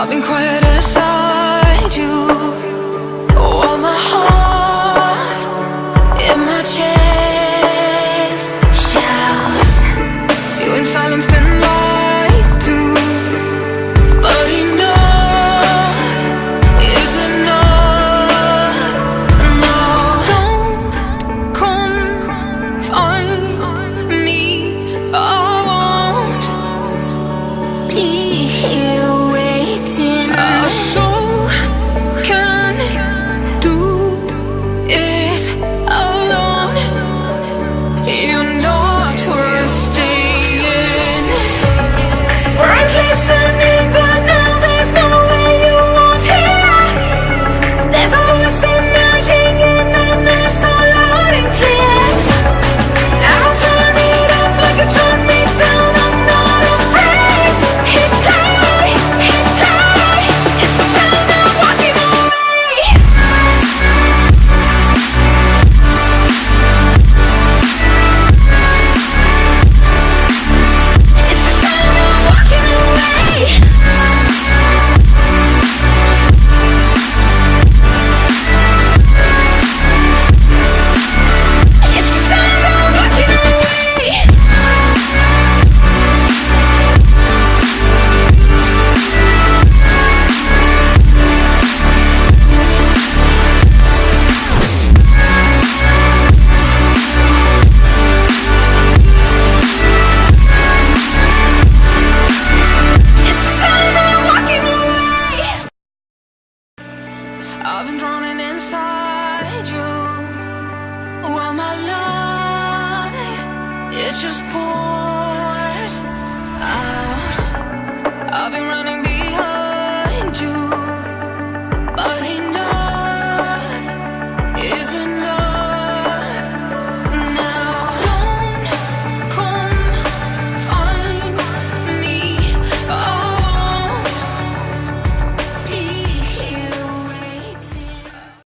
I've been quiet inside you. Oh, my heart in my chest shouts, feeling silenced and lied to. But enough is enough. No, don't come find me. I won't be here waiting. Our soul can do it alone. You're not worth staying. Bright listening, but now there's no way you want here. There's a voice emerging in the night, so loud and clear. I'll turn it up like you turn me down. I'm not afraid. Hit play, hit play. It's the sound of walking away. It's the sound of walking away. It's the sound of walking away. It's the sound of walking away. I've been drowning inside you. While my love, it just pours out. I've been running